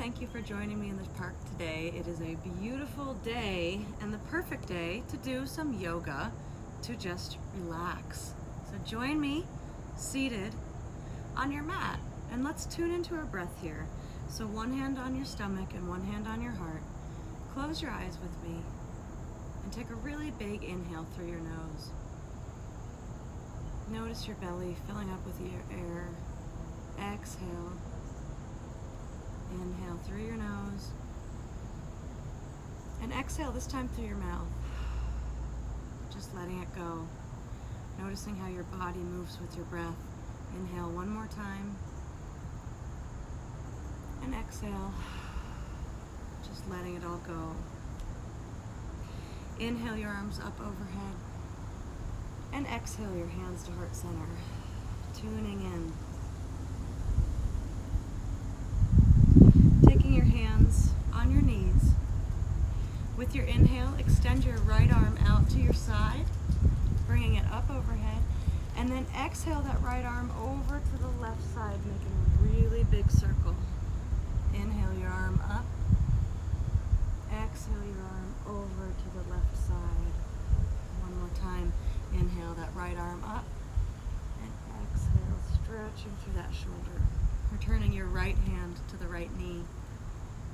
thank you for joining me in the park today. It is a beautiful day and the perfect day to do some yoga to just relax. So join me seated on your mat and let's tune into our breath here. So one hand on your stomach and one hand on your heart. Close your eyes with me and take a really big inhale through your nose. Notice your belly filling up with your air. Exhale. Inhale through your nose. And exhale this time through your mouth. Just letting it go. Noticing how your body moves with your breath. Inhale one more time. And exhale. Just letting it all go. Inhale your arms up overhead. And exhale your hands to heart center. Tuning in. Taking your hands on your knees. With your inhale, extend your right arm out to your side, bringing it up overhead. And then exhale that right arm over to the left side, making a really big circle. Inhale your arm up. Exhale your arm over to the left side. One more time. Inhale that right arm up. And exhale, stretching through that shoulder. Returning your right hand to the right knee.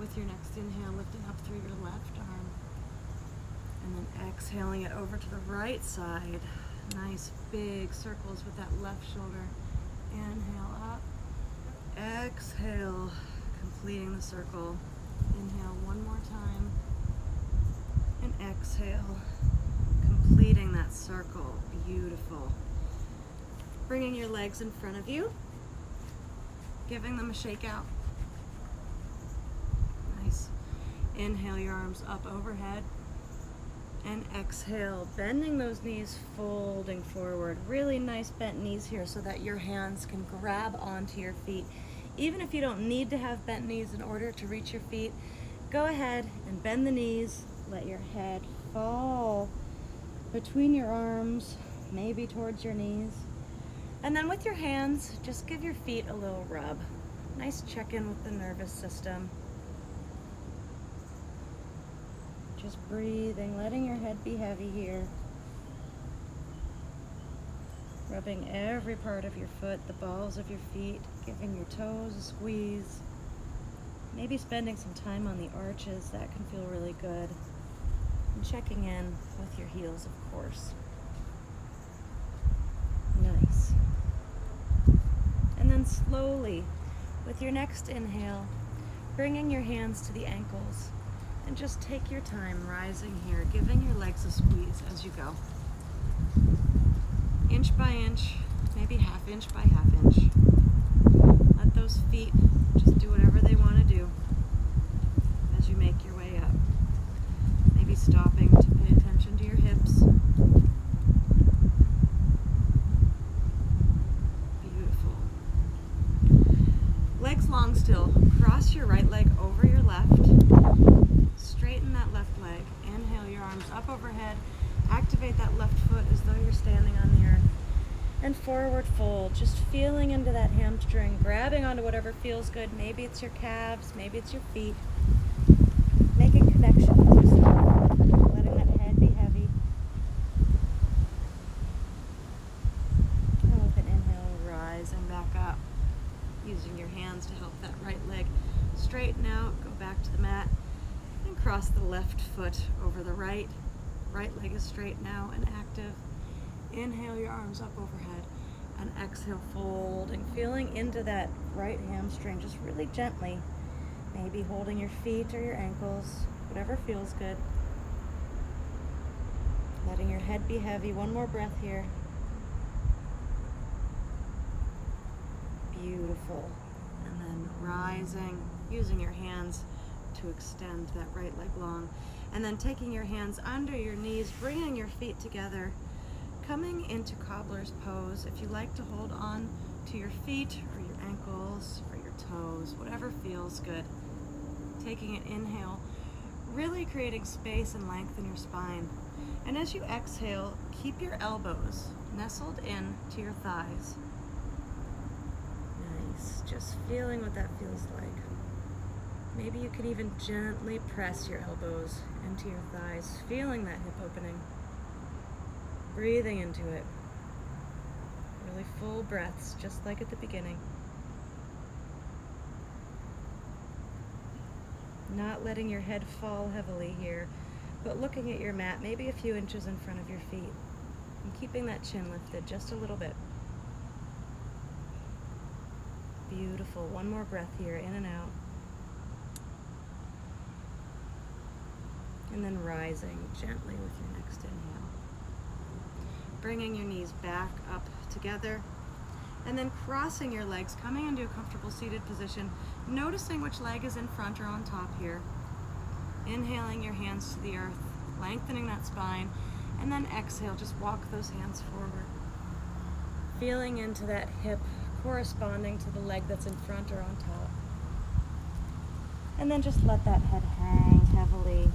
With your next inhale, lifting up through your left arm. And then exhaling it over to the right side. Nice big circles with that left shoulder. Inhale up. Exhale, completing the circle. Inhale one more time. And exhale, completing that circle. Beautiful. Bringing your legs in front of you. Giving them a shake out. Nice. Inhale your arms up overhead. And exhale, bending those knees, folding forward. Really nice bent knees here so that your hands can grab onto your feet. Even if you don't need to have bent knees in order to reach your feet, go ahead and bend the knees. Let your head fall between your arms, maybe towards your knees. And then with your hands, just give your feet a little rub. Nice check-in with the nervous system. Just breathing, letting your head be heavy here. Rubbing every part of your foot, the balls of your feet, giving your toes a squeeze. Maybe spending some time on the arches, that can feel really good. And checking in with your heels, of course. Nice. And then slowly, with your next inhale, bringing your hands to the ankles. And just take your time rising here, giving your legs a squeeze as you go. Inch by inch, maybe half inch by half inch. Let those feet just do whatever they want to do as you make your way up. Maybe stopping to pay attention to your hips. Beautiful. Legs long still. Cross your right leg over your left. Straighten that left leg. Inhale your arms up overhead. Activate that left foot as though you're standing on the earth. And forward fold. Just feeling into that hamstring. Grabbing onto whatever feels good. Maybe it's your calves. Maybe it's your feet. Making connection with yourself. Letting that head be heavy. And with an inhale, rising back up. Using your hands to help that right leg straighten out. Go back to the mat. And cross the left foot over the right. Right leg is straight now and active. Inhale your arms up overhead. And exhale, folding. Feeling into that right hamstring just really gently. Maybe holding your feet or your ankles. Whatever feels good. Letting your head be heavy. One more breath here. Beautiful. And then rising, using your hands to extend that right leg long. And then taking your hands under your knees, bringing your feet together, coming into cobbler's pose. If you like to hold on to your feet or your ankles or your toes, whatever feels good. Taking an inhale, really creating space and length in your spine. And as you exhale, keep your elbows nestled in to your thighs. Nice. Just feeling what that feels like. Maybe you can even gently press your elbows into your thighs, feeling that hip opening. Breathing into it. Really full breaths, just like at the beginning. Not letting your head fall heavily here, but looking at your mat maybe a few inches in front of your feet and keeping that chin lifted just a little bit. Beautiful. One more breath here, in and out. And then rising gently with your next inhale. Bringing your knees back up together. And then crossing your legs, coming into a comfortable seated position, noticing which leg is in front or on top here. Inhaling your hands to the earth, lengthening that spine, and then exhale, just walk those hands forward. Feeling into that hip corresponding to the leg that's in front or on top. And then just let that head hang heavily.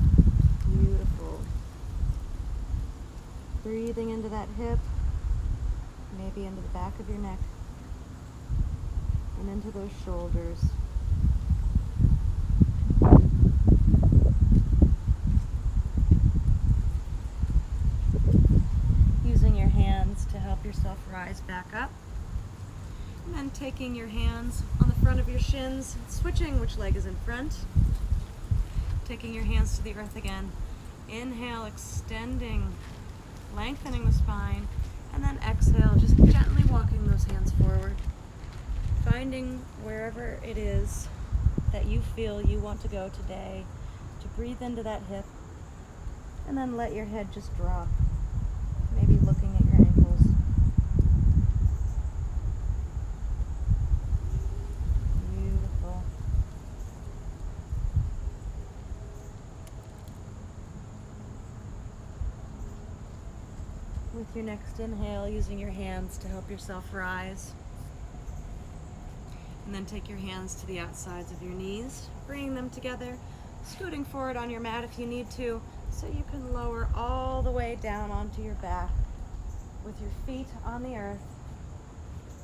Beautiful. Breathing into that hip, maybe into the back of your neck, and into those shoulders. Using your hands to help yourself rise back up. And then taking your hands on the front of your shins, switching which leg is in front. Taking your hands to the earth again. Inhale, extending, lengthening the spine. And then exhale, just gently walking those hands forward. Finding wherever it is that you feel you want to go today, to breathe into that hip. And then let your head just drop. Maybe looking at your ankles. Beautiful. With your next inhale, using your hands to help yourself rise. And then take your hands to the outsides of your knees, bringing them together, scooting forward on your mat if you need to, so you can lower all the way down onto your back with your feet on the earth.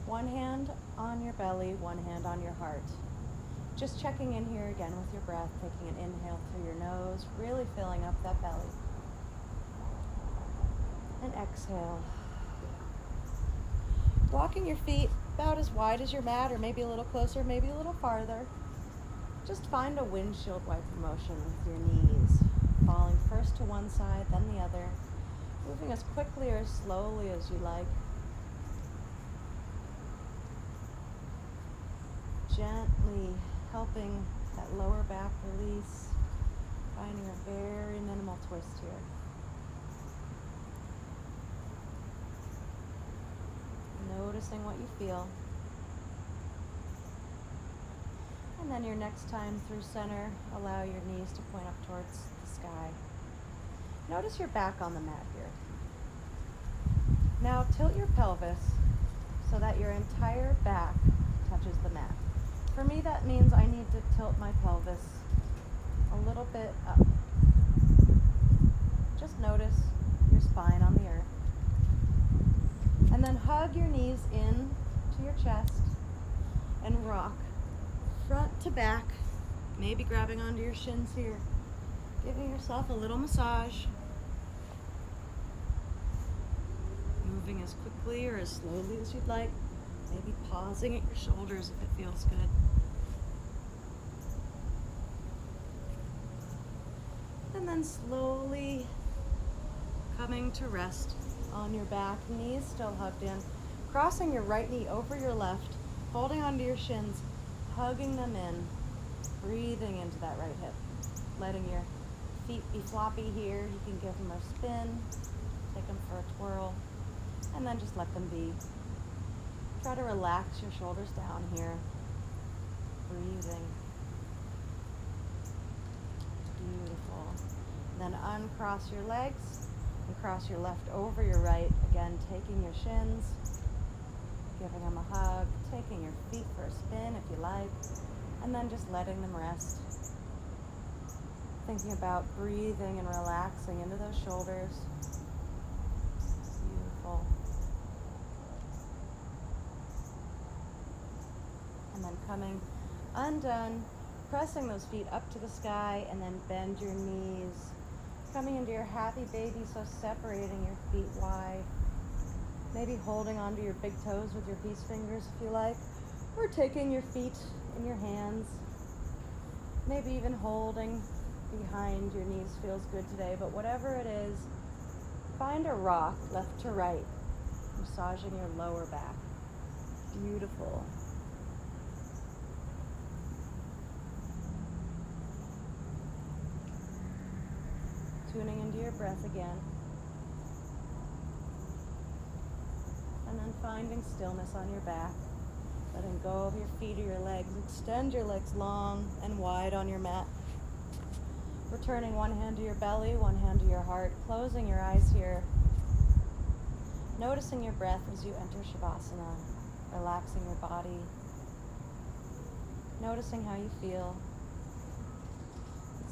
One hand on your belly, one hand on your heart. Just checking in here again with your breath, taking an inhale through your nose, really filling up that belly. And exhale. Walking your feet about as wide as your mat, or maybe a little closer, maybe a little farther. Just find a windshield wiper motion with your knees, falling first to one side, then the other, moving as quickly or as slowly as you like. Gently helping that lower back release, finding a very minimal twist here. Noticing what you feel. And then your next time through center, allow your knees to point up towards the sky. Notice your back on the mat here. Now tilt your pelvis so that your entire back touches the mat. For me, that means I need to tilt my pelvis a little bit up. Just notice your spine on the earth. And then hug your knees in to your chest and rock front to back, maybe grabbing onto your shins here, giving yourself a little massage, moving as quickly or as slowly as you'd like, maybe pausing at your shoulders if it feels good. And then slowly coming to rest on your back, knees still hugged in, crossing your right knee over your left, holding onto your shins, hugging them in, breathing into that right hip, letting your feet be floppy here. You can give them a spin, take them for a twirl, and then just let them be. Try to relax your shoulders down here, breathing. Beautiful. Then uncross your legs and cross your left over your right. Again, taking your shins, giving them a hug, taking your feet for a spin if you like, and then just letting them rest. Thinking about breathing and relaxing into those shoulders. Beautiful. And then coming undone, pressing those feet up to the sky, and then bend your knees. Coming into your happy baby, so separating your feet wide. Maybe holding onto your big toes with your peace fingers if you like, or taking your feet in your hands. Maybe even holding behind your knees feels good today, but whatever it is, find a rock left to right, massaging your lower back. Beautiful. Tuning into your breath again. And then finding stillness on your back. Letting go of your feet or your legs. Extend your legs long and wide on your mat. Returning one hand to your belly, one hand to your heart. Closing your eyes here. Noticing your breath as you enter Shavasana. Relaxing your body. Noticing how you feel.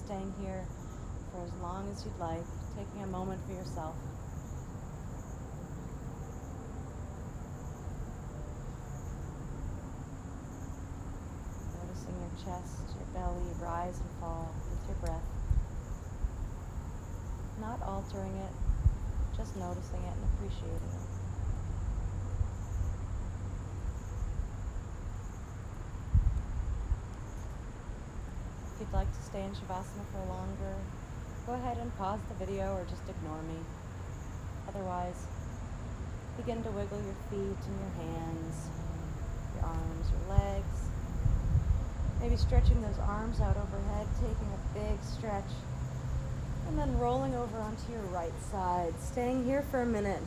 Staying here for as long as you'd like. Taking a moment for yourself. Your chest, your belly rise and fall with your breath. Not altering it, just noticing it and appreciating it. If you'd like to stay in Shavasana for longer, go ahead and pause the video or just ignore me. Otherwise, begin to wiggle your feet and your hands, your arms, your legs. Maybe stretching those arms out overhead, taking a big stretch, and then rolling over onto your right side. Staying here for a minute,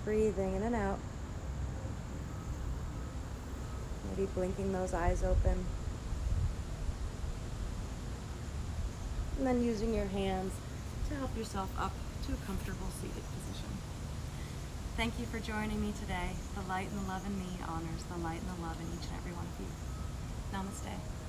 breathing in and out. Maybe blinking those eyes open. And then using your hands to help yourself up to a comfortable seated position. Thank you for joining me today. The light and the love in me honors the light and the love in each and every one of you. Namaste.